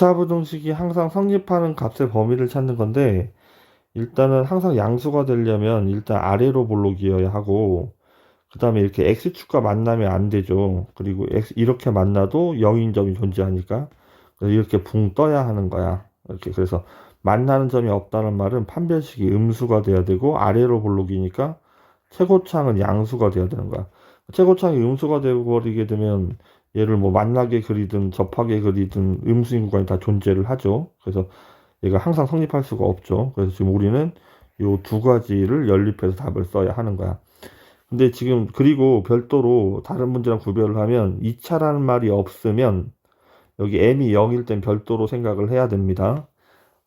2차 부등식이 항상 성립하는 값의 범위를 찾는 건데, 일단은 항상 양수가 되려면 일단 아래로 볼록이어야 하고, 그 다음에 이렇게 x축과 만나면 안 되죠. 그리고 이렇게 만나도 0인 점이 존재하니까 그래서 이렇게 붕 떠야 하는 거야. 이렇게 그래서 만나는 점이 없다는 말은 판별식이 음수가 돼야 되고 아래로 볼록이니까 최고창은 양수가 돼야 되는 거야. 최고창이 음수가 되어버리게 되면 얘를 뭐 만나게 그리든 접하게 그리든 음수인 구간이 다 존재를 하죠. 그래서 얘가 항상 성립할 수가 없죠. 그래서 지금 우리는 요 두 가지를 연립해서 답을 써야 하는 거야. 근데 지금 그리고 별도로 다른 문제랑 구별을 하면 2차라는 말이 없으면 여기 m이 0일 땐 별도로 생각을 해야 됩니다.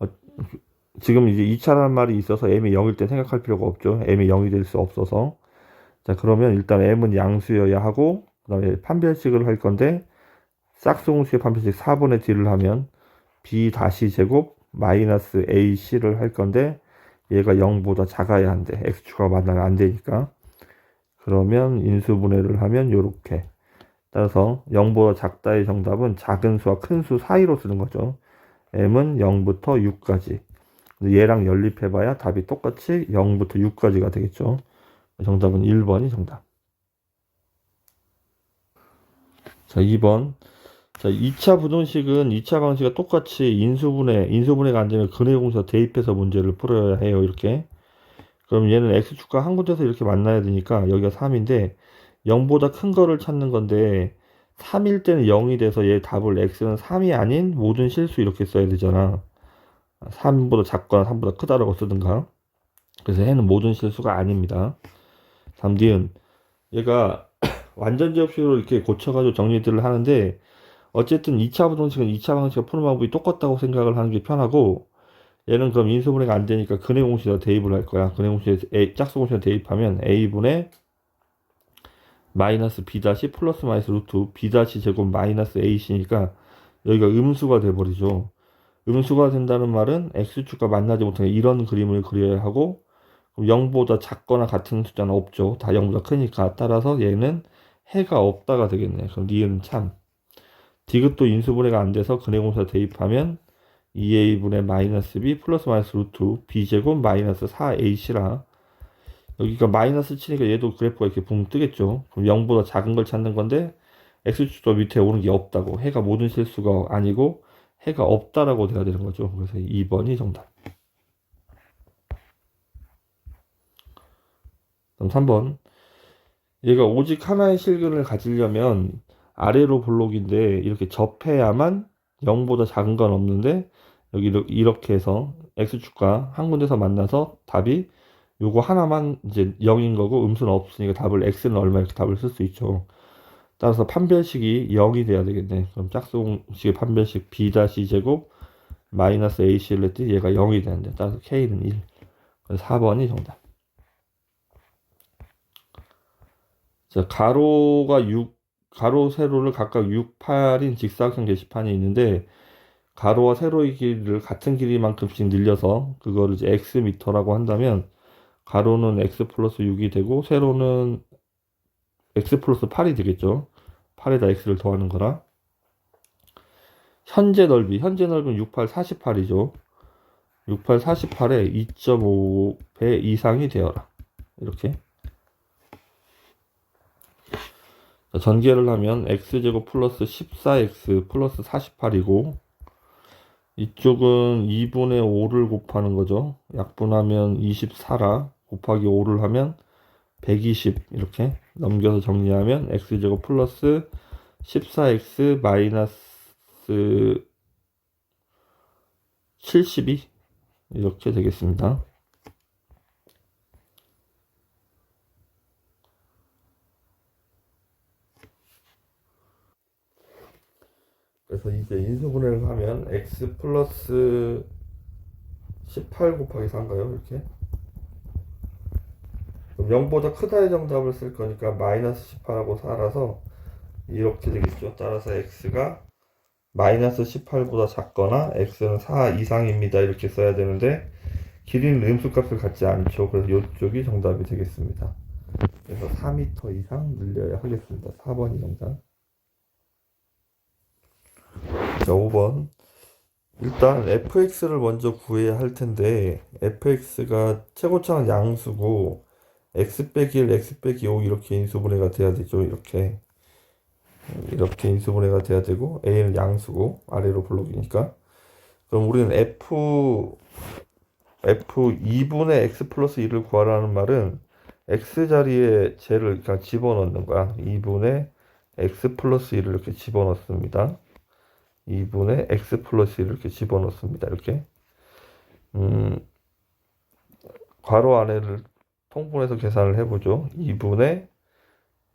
어, 지금 이제 2차라는 말이 있어서 m이 0일 땐 생각할 필요가 없죠. m이 0이 될 수 없어서. 자, 그러면 일단 m은 양수여야 하고 그다음에 판별식을 할 건데 짝수공식의 판별식 4분의 d를 하면 b 다시 제곱 마이너스 ac를 할 건데 얘가 0보다 작아야 한대. x축과 만나면 안 되니까. 그러면 인수분해를 하면 요렇게. 따라서 0보다 작다의 정답은 작은 수와 큰 수 사이로 쓰는 거죠. m은 0부터 6까지. 얘랑 연립해봐야 답이 똑같이 0부터 6까지가 되겠죠. 정답은 1번이 정답. 자, 2번. 자, 2차 부등식은 2차 방식과 똑같이 인수분해가 안 되면 근해공사 대입해서 문제를 풀어야 해요. 이렇게. 그럼 얘는 x축과 한 군데서 이렇게 만나야 되니까 여기가 3인데 0보다 큰 거를 찾는 건데 3일 때는 0이 돼서 얘 답을 x는 3이 아닌 모든 실수 이렇게 써야 되잖아. 3보다 작거나 3보다 크다라고 쓰든가. 그래서 해는 모든 실수가 아닙니다. 담디은 얘가 완전 제곱식으로 이렇게 고쳐가지고 정리들을 하는데 어쨌든 2차 부등식은 2차 방식과 푸는 방법이 똑같다고 생각을 하는 게 편하고 얘는 그럼 인수분해가 안 되니까 근해공식에다 대입을 할 거야. 근해공식에 짝수공식에 대입하면 a분의 마이너스 b 다시 플러스 마이너스 루트 b 다시 제곱 마이너스 ac니까 여기가 음수가 돼버리죠. 음수가 된다는 말은 x축과 만나지 못하게 이런 그림을 그려야 하고 0보다 작거나 같은 숫자는 없죠. 다 0보다 크니까. 따라서 얘는 해가 없다가 되겠네. 그럼 니은 참. 디귿도 인수분해가 안 돼서 근해공사 대입하면 2a분의 마이너스 b 플러스 마이너스 루트 b제곱 마이너스 4ac라 여기가 마이너스 치니까 얘도 그래프가 이렇게 붕 뜨겠죠. 그럼 0보다 작은 걸 찾는 건데 x축도 밑에 오는 게 없다고 해가 모든 실수가 아니고 해가 없다라고 돼야 되는 거죠. 그래서 2번이 정답. 그럼 3번 얘가 오직 하나의 실근을 가지려면 아래로 볼록인데 이렇게 접해야만 0보다 작은 건 없는데 여기 이렇게 해서 x축과 한 군데서 만나서 답이 요거 하나만 이제 0인 거고 음수는 없으니까 답을 x는 얼마 이렇게 답을 쓸 수 있죠. 따라서 판별식이 0이 돼야 되겠네. 그럼 짝수공식의 판별식 b 다시 제곱 마이너스 ac를 했더니 얘가 0이 되는데 따라서 k는 1. 그래서 4번이 정답. 자, 가로 세로를 각각 6, 8인 직사각형 게시판이 있는데 가로와 세로의 길이를 같은 길이만큼씩 늘려서 그거를 이제 x 미터라고 한다면 가로는 x 플러스 6이 되고 세로는 x 플러스 8이 되겠죠. 8에다 x를 더하는 거라. 현재 넓이는 68, 48이죠. 68, 48에 2.5배 이상이 되어라. 이렇게. 전개를 하면 x제곱 플러스 14x 플러스 48이고 이쪽은 2분의 5를 곱하는 거죠. 약분하면 24라 곱하기 5를 하면 120 이렇게 넘겨서 정리하면 x제곱 플러스 14x 마이너스 72 이렇게 되겠습니다. 그래서 이제 인수분해를 하면 x 플러스 18 곱하기 4인가요? 이렇게. 그럼 0보다 크다의 정답을 쓸 거니까 마이너스 18하고 4라서 이렇게 되겠죠. 따라서 x가 마이너스 18보다 작거나 x는 4 이상입니다. 이렇게 써야 되는데 길이는 음수값을 갖지 않죠. 그래서 이쪽이 정답이 되겠습니다. 그래서 4m 이상 늘려야 하겠습니다. 4번이 정답. 자, 5번. 일단 fx를 먼저 구해야 할 텐데 fx가 최고차는 양수고 x 빼기 1, x 빼기 5 이렇게 인수분해가 돼야 되죠. 이렇게 인수분해가 돼야 되고 a는 양수고 아래로 블록이니까 그럼 우리는 f 2분의 x 플러스 1을 구하라는 말은 x 자리에 쟤를 그냥 집어넣는 거야. 2분의 x 플러스 1을 이렇게 집어넣습니다. 2분의 x 플러스 1을 이렇게 집어넣습니다. 이렇게 괄호 안에를 통분해서 계산을 해보죠. 2분의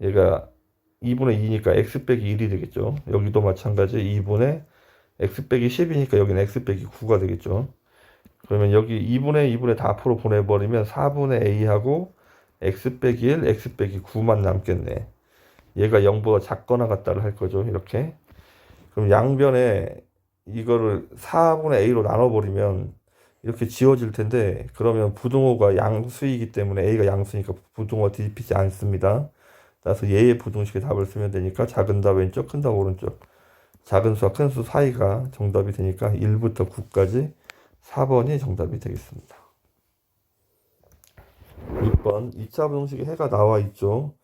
얘가 2분의 2니까 x 빼기 1이 되겠죠. 여기도 마찬가지 2분의 x 빼기 10이니까 여기는 x 빼기 9가 되겠죠. 그러면 여기 2분의 다 앞으로 보내버리면 4분의 a하고 x 빼기 1, x 빼기 9만 남겠네. 얘가 0보다 작거나 같다를 할 거죠. 이렇게. 그럼 양변에 이거를 4분의 a로 나눠버리면 이렇게 지워질 텐데 그러면 부등호가 양수이기 때문에 a가 양수니까 부등호가 뒤집히지 않습니다. 따라서 얘의 부등식의 답을 쓰면 되니까 작은 답 왼쪽, 큰 답 오른쪽. 작은 수와 큰 수 사이가 정답이 되니까 1부터 9까지 4번이 정답이 되겠습니다. 6번 2차 부등식에 해가 나와 있죠.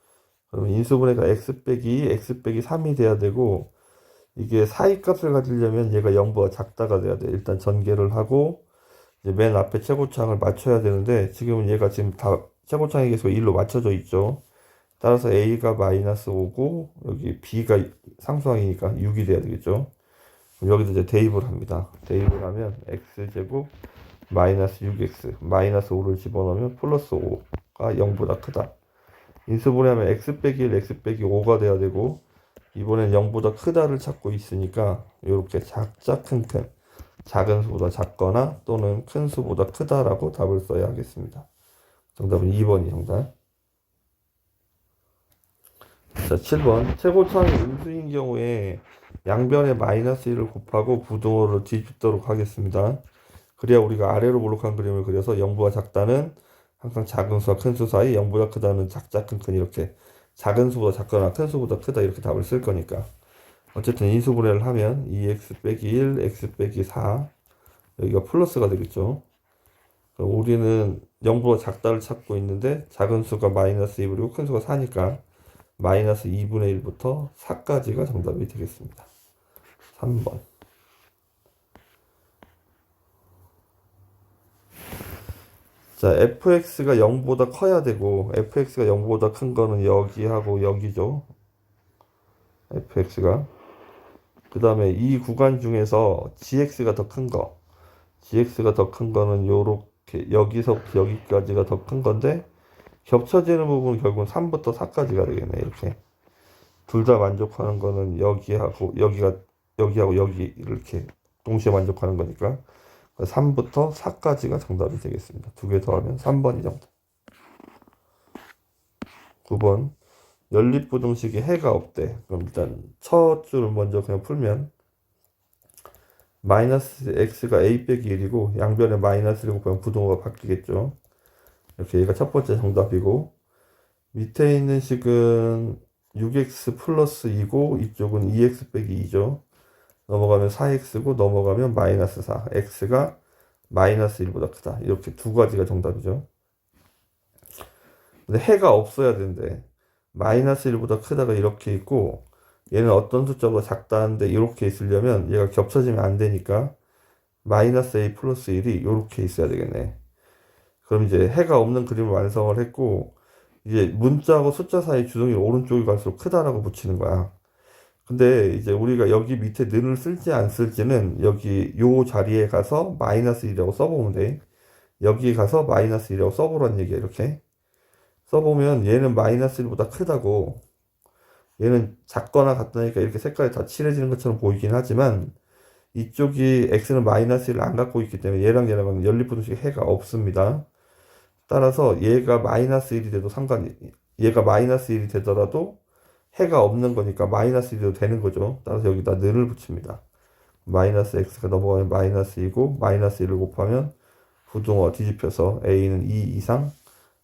그러면 인수분해가 x 빼기 3이 돼야 되고 이게 사이 값을 가지려면 얘가 0보다 작다가 돼야 돼. 일단 전개를 하고 이제 맨 앞에 최고창을 맞춰야 되는데 지금은 얘가 지금 다 최고창이 계속 1로 맞춰져 있죠. 따라서 a가 마이너스 5고 여기 b가 상수항이니까 6이 돼야 되겠죠. 그럼 여기서 이제 대입을 합니다. 대입을 하면 x제곱 마이너스 6x 마이너스 5를 집어넣으면 플러스 5가 0보다 크다. 인수분해하면 x 빼기 1, x 빼기 5가 돼야 되고 이번엔 0보다 크다를 찾고 있으니까 이렇게 작자 큰 작은 수보다 작거나 또는 큰 수보다 크다라고 답을 써야 하겠습니다. 정답은 2번이 정답. 자, 7번 최고차항이 음수인 경우에 양변에 마이너스 1을 곱하고 부등호를 뒤집도록 하겠습니다. 그래야 우리가 아래로 볼록한 그림을 그려서 0보다 작다는 항상 작은 수와 큰 수 사이, 0보다 크다는 작자 큰 이렇게 작은 수보다 작거나 큰 수보다 크다 이렇게 답을 쓸 거니까 어쨌든 인수분해를 하면 2x 빼기 1, x 빼기 4 여기가 플러스가 되겠죠. 그럼 우리는 0보다 작다를 찾고 있는데 작은 수가 마이너스 2 그리고 큰 수가 4니까 마이너스 2분의 1부터 4까지가 정답이 되겠습니다. 3번. 자, fx가 0보다 커야 되고 fx가 0보다 큰 거는 여기하고 여기죠. fx가. 그 다음에 이 구간 중에서 gx가 더 큰 거. gx가 더 큰 거는 요렇게 여기서부터 여기까지가 더 큰 건데 겹쳐지는 부분은 결국은 3부터 4까지가 되겠네. 이렇게. 둘 다 만족하는 거는 여기하고 여기 이렇게 동시에 만족하는 거니까 3부터 4까지가 정답이 되겠습니다. 두 개 더하면 3번이 정답. 9번 연립부등식에 해가 없대. 그럼 일단 첫 줄을 먼저 그냥 풀면 마이너스 x가 a 빼기 1이고 양변에 마이너스를 곱하면 부등호가 바뀌겠죠. 이렇게 얘가 첫 번째 정답이고 밑에 있는 식은 6x 플러스 2고 이쪽은 2x 빼기 2죠. 넘어가면 4x고 넘어가면 마이너스 4. x가 마이너스 1보다 크다. 이렇게 두 가지가 정답이죠. 근데 해가 없어야 되는데 마이너스 1보다 크다가 이렇게 있고 얘는 어떤 숫자보다 작다는데 이렇게 있으려면 얘가 겹쳐지면 안 되니까 마이너스 a 플러스 1이 이렇게 있어야 되겠네. 그럼 이제 해가 없는 그림을 완성을 했고 이제 문자하고 숫자 사이 주성이 오른쪽이 갈수록 크다라고 붙이는 거야. 근데 이제 우리가 여기 밑에 는을 쓸지 안 쓸지는 여기 요 자리에 가서 마이너스 1이라고 써보면 돼. 여기 가서 마이너스 1이라고 써보라는 얘기야. 이렇게 써보면 얘는 마이너스 1보다 크다고 얘는 작거나 같다니까 이렇게 색깔이 다 칠해지는 것처럼 보이긴 하지만 이쪽이 x는 마이너스 1을 안 갖고 있기 때문에 얘랑은 연립부등식에 해가 없습니다. 따라서 얘가 마이너스 1이 돼도 얘가 마이너스 1이 되더라도 해가 없는 거니까 마이너스 1이 되는 거죠. 따라서 여기다 는을 붙입니다. 마이너스 x가 넘어가면 마이너스 2고 마이너스 1을 곱하면 부등호 뒤집혀서 a는 2 이상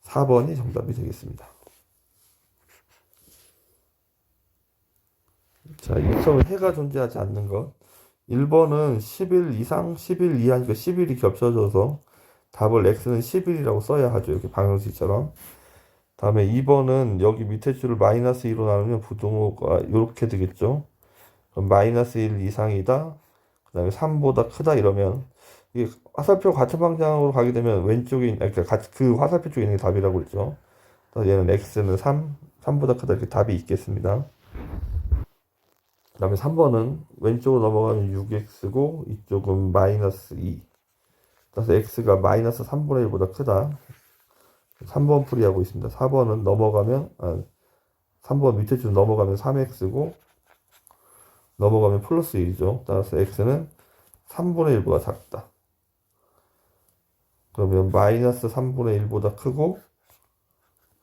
4번이 정답이 되겠습니다. 자, 이처럼 해가 존재하지 않는 것. 1번은 10일 이상, 10일 이하니까 10일이 겹쳐져서 답을 x는 10일이라고 써야 하죠. 이렇게 방정식처럼. 다음에 2번은 여기 밑에 줄을 마이너스 2로 나누면 부등호가 이렇게 되겠죠. 그럼 마이너스 1 이상이다. 그 다음에 3보다 크다 이러면 이게 화살표 같은 방향으로 가게 되면 왼쪽에 그러니까 그 화살표 쪽에 있는 게 답이라고 그랬죠. 그래서 얘는 x는 3보다 크다 이렇게 답이 있겠습니다. 그 다음에 3번은 왼쪽으로 넘어가면 6x고 이쪽은 마이너스 2. 그래서 x가 마이너스 3분의 1보다 크다. 3번 풀이하고 있습니다. 4번은 넘어가면 3번 밑에 줄 넘어가면 3x고 넘어가면 플러스 1이죠. 따라서 x는 3분의 1보다 작다. 그러면 마이너스 3분의 1보다 크고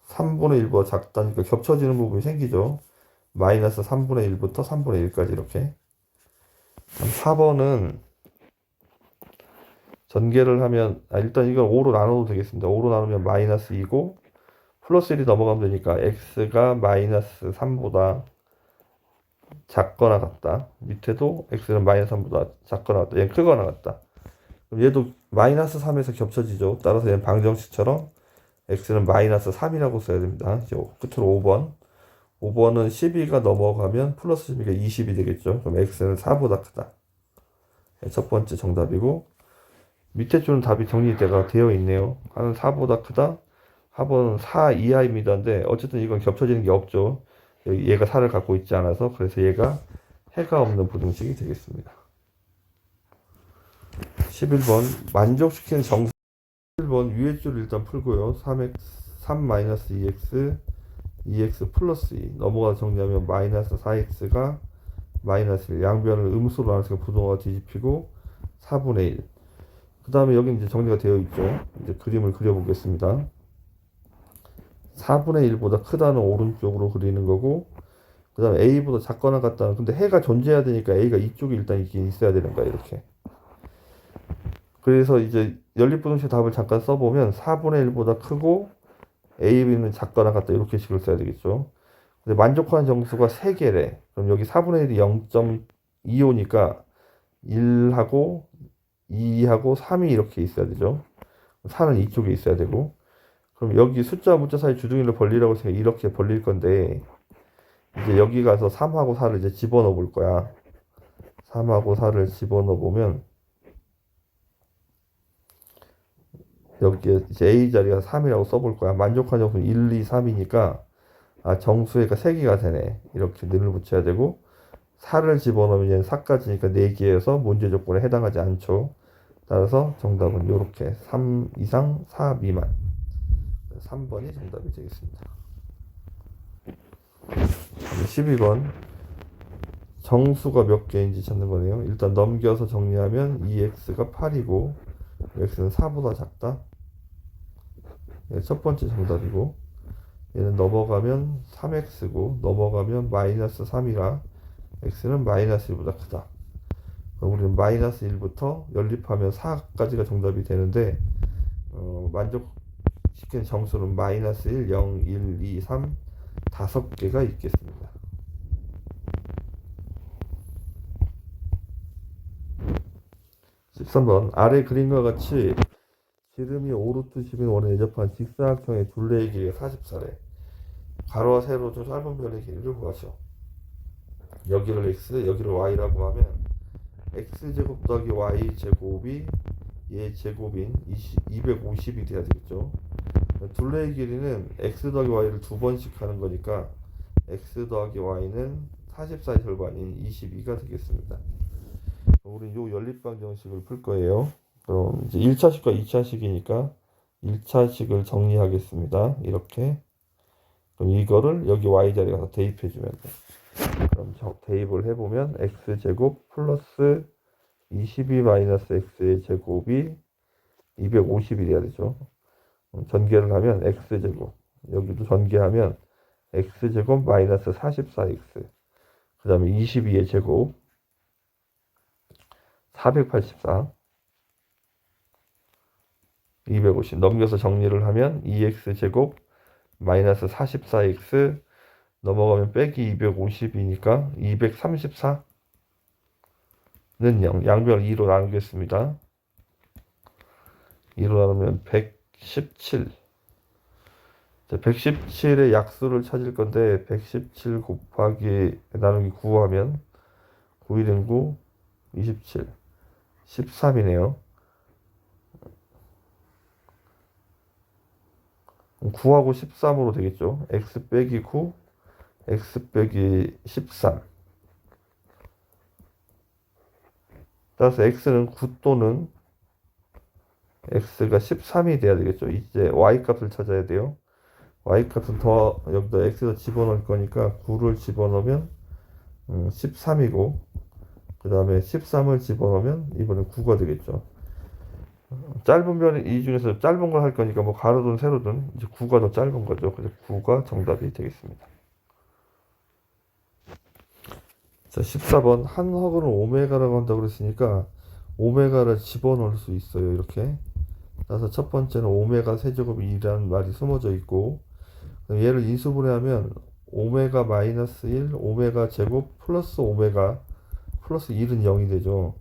3분의 1보다 작다니까 겹쳐지는 부분이 생기죠. 마이너스 3분의 1부터 3분의 1까지 이렇게. 4번은 전개를 하면 일단 이건 5로 나눠도 되겠습니다. 5로 나누면 마이너스 2고 플러스 1이 넘어가면 되니까 x가 마이너스 3보다 작거나 같다. 밑에도 x는 마이너스 3보다 작거나 같다. 얘는 크거나 같다. 그럼 얘도 마이너스 3에서 겹쳐지죠. 따라서 얘는 방정식처럼 x는 마이너스 3이라고 써야 됩니다. 끝으로 5번. 5번은 12가 넘어가면 플러스 12가 20이 되겠죠. 그럼 x는 4보다 크다. 첫 번째 정답이고 밑에 줄은 답이 정리가 되어 있네요. 하는 4보다 크다. 합은 4 이하입니다인데 어쨌든 이건 겹쳐지는 게 없죠. 얘가 4를 갖고 있지 않아서 그래서 얘가 해가 없는 부등식이 되겠습니다. 11번 만족시키는 정수. 11번 위에 줄을 일단 풀고요. 3-2x 2x 플러스 2 넘어가 정리하면 마이너스 4x가 마이너스 1 양변을 음수로 나눠서 부등호가 뒤집히고 4분의 1. 그 다음에 여기 이제 정리가 되어 있죠. 이제 그림을 그려보겠습니다. 4분의 1보다 크다는 오른쪽으로 그리는 거고 그 다음에 a보다 작거나 같다는 근데 해가 존재해야 되니까 a가 이쪽에 일단 있어야 되는 거야 이렇게. 그래서 이제 연립부등식 답을 잠깐 써보면 4분의 1보다 크고 a는 작거나 같다 이렇게 식을 써야 되겠죠. 근데 만족하는 정수가 3개래. 그럼 여기 4분의 1이 0.25니까 1하고 2하고 3이 이렇게 있어야 되죠. 4는 이쪽에 있어야 되고 그럼 여기 숫자와 문자 사이 주둥이를 벌리라고 해서 이렇게 벌릴 건데 이제 여기 가서 3하고 4를 이제 집어넣어 볼 거야. 3하고 4를 집어넣어 보면 여기에 이제 A 자리가 3이라고 써볼 거야. 만족한 정수는 1, 2, 3이니까 정수가 3개가 되네. 이렇게 늘을 붙여야 되고 4를 집어넣으면 얘는 4까지니까 4개여서 문제 조건에 해당하지 않죠. 따라서 정답은 이렇게 3 이상 4 미만 3번이 정답이 되겠습니다. 12번 정수가 몇 개인지 찾는 거네요. 일단 넘겨서 정리하면 2x가 8이고 x는 4보다 작다. 첫 번째 정답이고 얘는 넘어가면 3x고 넘어가면 마이너스 3이라 x는 마이너스 1보다 크다. 그럼 우리는 마이너스 1부터 연립하면 4까지가 정답이 되는데 만족시키는 정수는 마이너스 1, 0, 1, 2, 3 5개가 있겠습니다. 13번 아래 그림과 같이 지름이 5루트 10인 원에 예접한 직사각형의 둘레의 길이가 44래. 가로와 세로 중 짧은 변의 길이를 구하죠. 여기를 x, 여기를 y라고 하면 x제곱 더하기 y제곱이 얘 제곱인 250이 돼야 되겠죠. 둘레의 길이는 x 더하기 y를 두 번씩 하는 거니까 x 더하기 y는 44의 절반인 22가 되겠습니다. 우리 요 연립방정식을 풀 거예요. 그럼 이제 1차식과 2차식이니까 1차식을 정리하겠습니다. 이렇게. 그럼 이거를 여기 y자리에 가서 대입해 주면 돼. 그럼 대입을 해보면 x제곱 플러스 22 마이너스 x의 제곱이 250이 돼야 되죠. 전개를 하면 x제곱 여기도 전개하면 x제곱 마이너스 44x 그 다음에 22의 제곱 484 250 넘겨서 정리를 하면 2x제곱 마이너스 44x 넘어가면 빼기 250이니까 234 0. 양변을 2로 나누겠습니다. 2로 나누면 117. 117의 약수를 찾을 건데 117 곱하기 나누기 9 하면 9, 1은 9, 27, 13이네요. 9하고 13으로 되겠죠. x 빼기 9, x 빼기 13. 따라서 x는 9 또는 x가 13이 돼야 되겠죠. 이제 y 값을 찾아야 돼요. y 값은 더 여기다 x에다 집어넣을 거니까 9를 집어넣으면 13이고 그 다음에 13을 집어넣으면 이번엔 9가 되겠죠. 짧은 변 이 중에서 짧은 걸 할 거니까 뭐 가로든 세로든 이제 9가 더 짧은 거죠. 그래서 9가 정답이 되겠습니다. 자, 14번 한 허그는 오메가라고 한다고 그랬으니까 오메가를 집어넣을 수 있어요. 이렇게. 따라서 첫 번째는 오메가 세제곱이 2라는 말이 숨어져 있고 얘를 인수분해하면 오메가 마이너스 1, 오메가 제곱 플러스 오메가 플러스 1은 0이 되죠.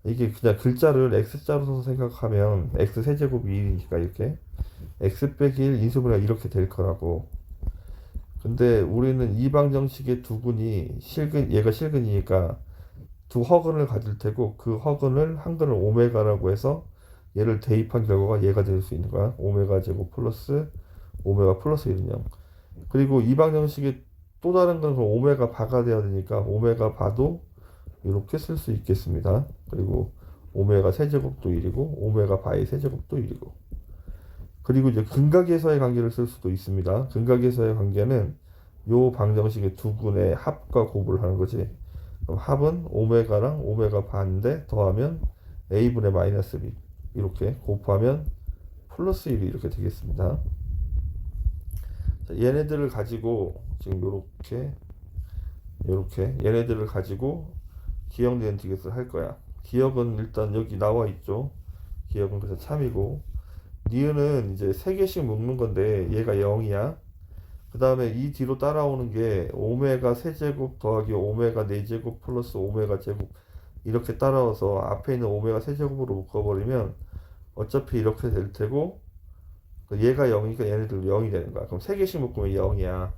이게 그냥 글자를 x자로 써서 생각하면 x 세제곱이 1이니까 이렇게 x 빼기 1 인수분해가 이렇게 될 거라고. 근데 우리는 이방정식의 두근이 실근, 얘가 실근이니까 두 허근을 가질 테고 그 허근을 한근을 오메가라고 해서 얘를 대입한 결과가 얘가 될 수 있는 거야. 오메가 제곱 플러스 오메가 플러스 1은 0. 그리고 이방정식의 또 다른 건 오메가 바가 돼야 되니까 오메가 바도 이렇게 쓸 수 있겠습니다. 그리고 오메가 세제곱도 1이고 오메가 바의 세제곱도 1이고 그리고 이제 근각에서의 관계를 쓸 수도 있습니다. 근각에서의 관계는 요 방정식의 두 근의 합과 곱을 하는 거지. 그럼 합은 오메가랑 오메가 반인데 더하면 a분의 마이너스 b 이렇게 곱하면 플러스 1이 이렇게 되겠습니다. 자, 얘네들을 가지고 지금 요렇게 얘네들을 가지고 기억 렌트겟을 할 거야. 기억은 일단 여기 나와 있죠. 기억은 그래서 참이고 니은은 이제 3개씩 묶는 건데 얘가 0이야. 그 다음에 이 뒤로 따라오는 게 오메가 세제곱 더하기 오메가 4제곱 플러스 오메가 제곱 이렇게 따라와서 앞에 있는 오메가 세제곱으로 묶어버리면 어차피 이렇게 될 테고 얘가 0이니까 얘네들 0이 되는 거야. 그럼 3개씩 묶으면 0이야.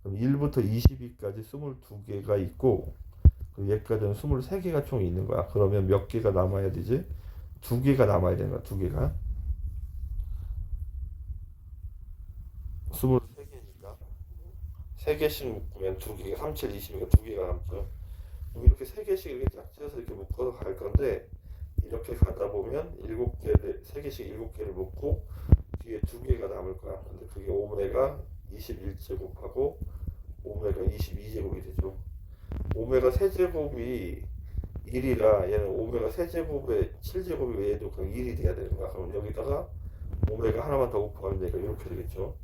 그럼 1부터 22까지 22개가 있고 얘까지는 23개가 총 있는 거야. 그러면 몇 개가 남아야 되지? 2개가 남아야 되는 거야. 2개가 23개니까 3개씩 묶으면 2개가 3, 7, 20이니까 2개가 남죠. 그럼 이렇게 3개씩 이렇게 짝지어서 이렇게 묶어서 갈 건데 이렇게 가다 보면 7개를 3개씩 7개를 묶고 뒤에 2개가 남을 거야. 근데 그게 오메가 21제곱하고 오메가 22제곱이 되죠. 오메가 세제곱이 1이라 얘는 오메가 세제곱에 7제곱이 얘도 그냥 1이 돼야 되는 거야. 그럼 여기다가 오메가 하나만 더 곱하면 되니까 이렇게 되겠죠.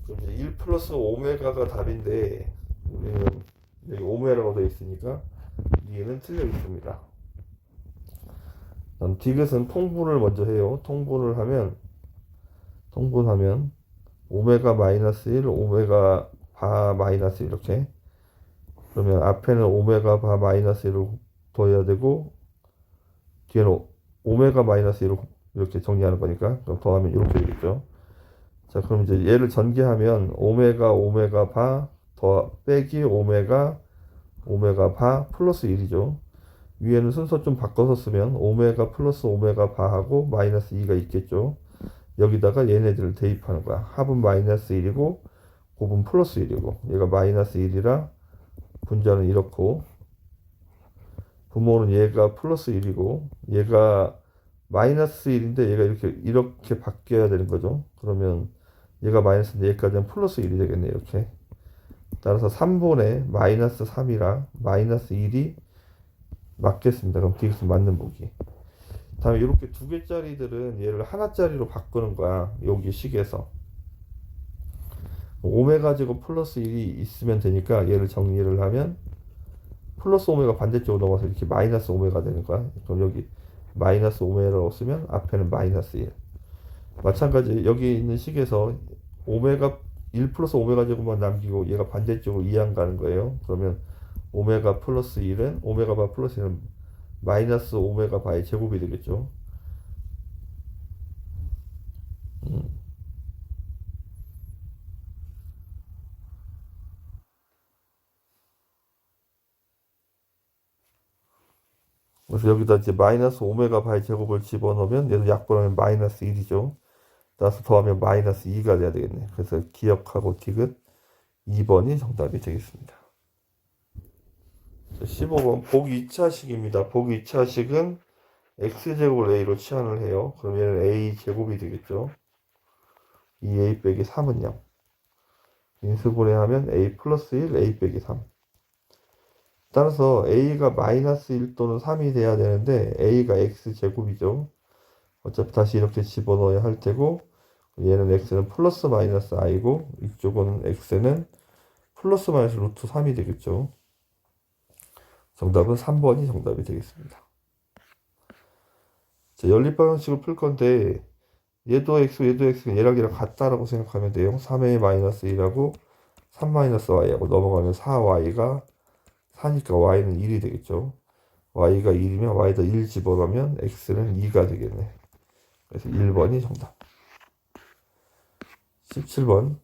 그럼 이제 1 플러스 오메가가 답인데 우리는 여기 오메가라고 되어 있으니까 얘는 틀려 있습니다. 그럼 디귿은 통분을 먼저 해요. 통분하면 오메가 마이너스 1, 오메가 바 마이너스 이렇게 그러면 앞에는 오메가 바 마이너스 1을 더해야 되고 뒤에는 오메가 마이너스 1을 이렇게 정리하는 거니까 그럼 더하면 이렇게 되겠죠. 자 그럼 이제 얘를 전개하면 오메가 바 더 빼기 오메가 바 플러스 1이죠. 위에는 순서 좀 바꿔서 쓰면 오메가 플러스 오메가 바하고 마이너스 2가 있겠죠. 여기다가 얘네들을 대입하는 거야. 합은 마이너스 1이고 곱은 플러스 1이고 얘가 마이너스 1이라 분자는 이렇고 부모는 얘가 플러스 1이고 얘가 마이너스 1인데 얘가 이렇게 바뀌어야 되는 거죠. 그러면 얘가 마이너스인데 얘까지는 플러스 1이 되겠네. 이렇게 따라서 3분의 마이너스 3이라 마이너스 1이 맞겠습니다. 그럼 디귿은 맞는 보기. 다음에 이렇게 2개짜리들은 얘를 하나짜리로 바꾸는 거야. 여기 식에서 오메가 제곱 플러스 1이 있으면 되니까 얘를 정리를 하면 플러스 오메가 반대쪽으로 넘어서 이렇게 마이너스 오메가 되는 거야. 그럼 여기 마이너스 오메가라고 쓰면 앞에는 마이너스 1. 마찬가지 여기 있는 식에서 오메가 1 플러스 오메가 제곱만 남기고 얘가 반대쪽으로 이항 가는 거예요. 그러면 오메가 플러스 1은 오메가 바 플러스 1은 마이너스 오메가 바의 제곱이 되겠죠. 그래서 여기다 이제 마이너스 오메가 바의 제곱을 집어넣으면 얘도 약분하면 마이너스 1이죠. 따라서 더하면 마이너스 2가 돼야 되겠네. 그래서 기억하고 디귿 2번이 정답이 되겠습니다. 15번 복 2차식입니다. 복 2차식은 x제곱을 a로 치환을 해요. 그럼 얘는 a제곱이 되겠죠. 2a 빼기 3은 0. 인수분해하면 a 플러스 1, a 빼기 3. 따라서 a가 마이너스 1 또는 3이 돼야 되는데 a가 x제곱이죠. 어차피 다시 이렇게 집어넣어야 할 테고 얘는 x는 플러스 마이너스 i고 이쪽은 x는 플러스 마이너스 루트 3이 되겠죠. 정답은 3번이 정답이 되겠습니다. 자, 연립방정식을 풀 건데 얘도 x, 얘도 x, 얘랑 같다라고 생각하면 돼요. 3a 마이너스 1하고 3 마이너스 y하고 넘어가면 4y가 4니까 y는 1이 되겠죠. y가 1이면 y에다 1 집어넣으면 x는 2가 되겠네. 그래서 1번이 정답. 17번.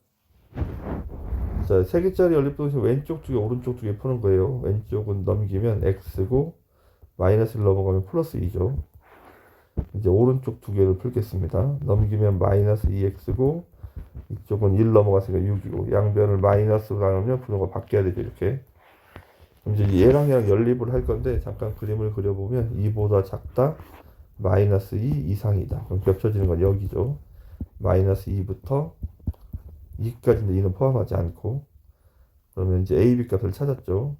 자, 3개짜리 연립방정식 왼쪽 2개, 오른쪽 2개 푸는 거예요. 왼쪽은 넘기면 x고 마이너스를 넘어가면 플러스 2죠. 이제 오른쪽 2개를 풀겠습니다. 넘기면 마이너스 2x고 이쪽은 1 넘어갔으니까 6이고 양변을 마이너스로 나누면 분모가 바뀌어야 되죠. 이렇게. 이제 얘랑 연립을 할 건데 잠깐 그림을 그려보면 2보다 작다 마이너스 2 이상이다. 그럼 겹쳐지는 건 여기죠. 마이너스 2부터 2까지인데 2는 포함하지 않고 그러면 이제 a, b 값을 찾았죠.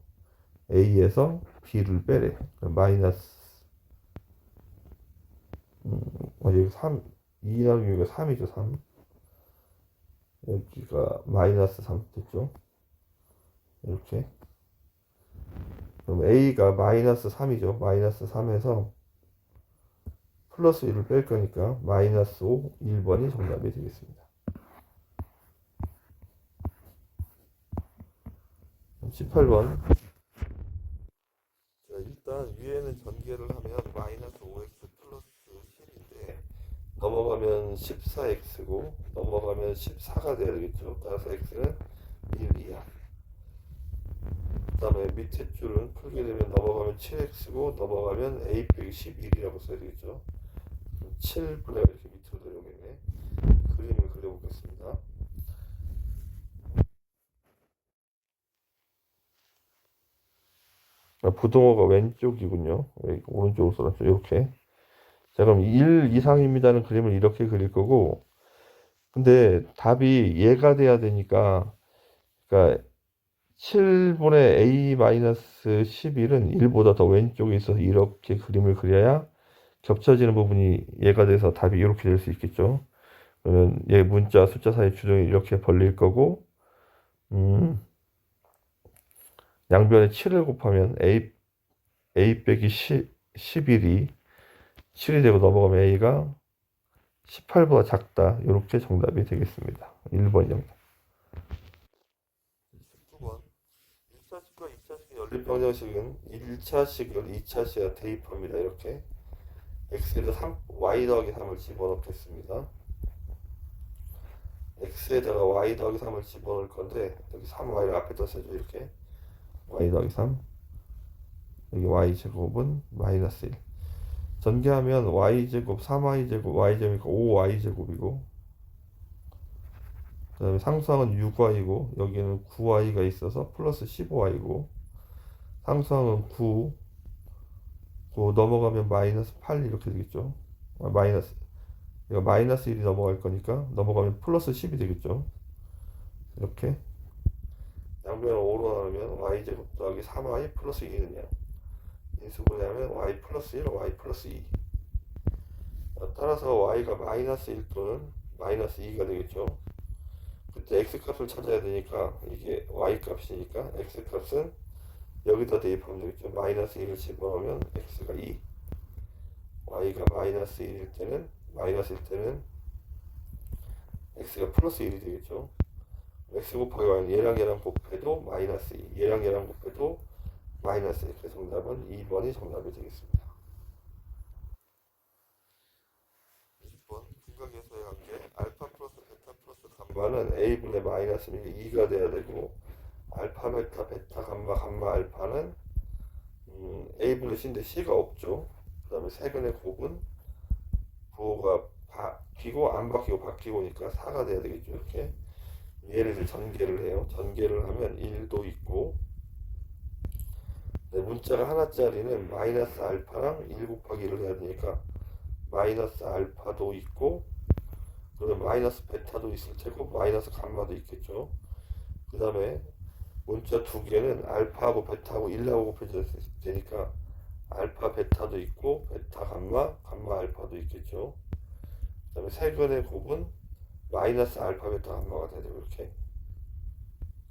a에서 b를 빼래. 그럼 마이너스 여기 3 2 나누기 3이죠. 3 여기가 마이너스 3 됐죠. 이렇게 그럼 a가 마이너스 3이죠. 마이너스 3에서 플러스 1을 뺄 거니까 마이너스 5, 1번이 정답이 되겠습니다. 18번. 자, 일단 위에는 전개를 하면 마이너스 5x 플러스 10인데 넘어가면 14x고 넘어가면 14가 돼야 되겠죠. 따라서 x는 1 이하. 그 다음에 밑에 줄은 풀게 되면 넘어가면 7x고 넘어가면 a 빼기 11이라고 써야 되겠죠. 7분의 이렇게 밑으로 내려오겠네. 그림을 그려보겠습니다. 부동호가 왼쪽이군요. 오른쪽으로 써놨죠. 이렇게. 자, 그럼 1 이상입니다는 그림을 이렇게 그릴 거고, 근데 답이 얘가 돼야 되니까, 그러니까 7분의 a-11은 1보다 더 왼쪽에 있어서 이렇게 그림을 그려야 겹쳐지는 부분이 얘가 돼서 답이 이렇게 될 수 있겠죠. 그러면 얘 문자, 숫자 사이 주둥이 이렇게 벌릴 거고, 양변에 7을 곱하면 a 빼기 11이 7이 되고 넘어가면 a가 18보다 작다. 이렇게 정답이 되겠습니다. 1번이 정답. 19번. 1차식과 2차식의 연립방정식은 1차식을 2차식에 대입합니다. 이렇게 x에다 3, y 더하기 3을 집어넣겠습니다. x에다가 y 더하기 3을 집어넣을 건데 여기 3y를 앞에다 써줘. 이렇게 y 더하기 3 여기 y제곱은 마이너스 1 전개하면 y제곱 3y제곱 y제곱이니까 5y제곱이고 그 다음에 상수항은 6y고 여기는 9y가 있어서 플러스 15y고 상수항은 9 넘어가면 마이너스 8 이렇게 되겠죠. 마이너스 이거 마이너스 1이 넘어갈 거니까 넘어가면 플러스 10이 되겠죠. 이렇게 양변을 5로 나누면 y제곱 더하기 3y 플러스 2는 0 인수분해하면 y 플러스 1, y 플러스 2 따라서 y가 마이너스 1 또는 마이너스 2가 되겠죠. 그때 x 값을 찾아야 되니까 이게 y 값이니까 x 값은 여기다 대입하면 되겠죠. 마이너스 1을 집어넣으면 x가 2 y가 마이너스 1일 때는 x가 플러스 1이 되겠죠. x 곱하기 y는 얘랑 곱해도 마이너스 2 얘랑 곱해도 마이너스 1. 그래서 정답은 2번이 정답이 되겠습니다. 알파는 A분의 마이너스는 2가 돼야 되고, 알파, 베타, 베타, 감마, 감마, 알파는 A분의 C인데 C가 없죠. 그 다음에 세근의 곱은 부호가 바뀌고 안 바뀌고 바뀌고니까 4가 돼야 되겠죠. 이렇게 얘를 이제 전개를 해요. 전개를 하면 1도 있고, 네, 문자가 하나짜리는 마이너스 알파랑 1 곱하기 1을 해야 되니까 마이너스 알파도 있고, 그다음에 마이너스 베타도 있을 테고 마이너스 감마도 있겠죠. 그 다음에 문자 두 개는 알파하고 베타하고 1하고 곱해져야 되니까 알파 베타도 있고 베타 감마, 감마 알파도 있겠죠. 그 다음에 세근의 곱은 마이너스 알파 베타 감마가 돼야 되고, 이렇게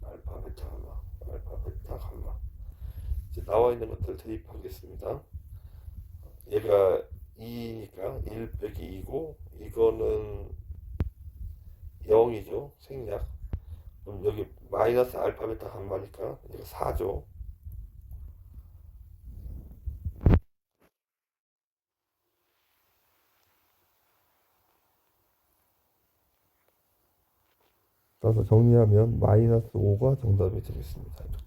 알파 베타 감마, 알파 베타 감마. 이제 나와 있는 것들을 대입하겠습니다. 얘가 2니까 1 빼기 2고, 이거는 0이죠. 생략. 그럼 여기 마이너스 알파 베타 감마니까 얘가 4죠. 따라서 정리하면 마이너스 5가 정답이 되겠습니다. 이렇게.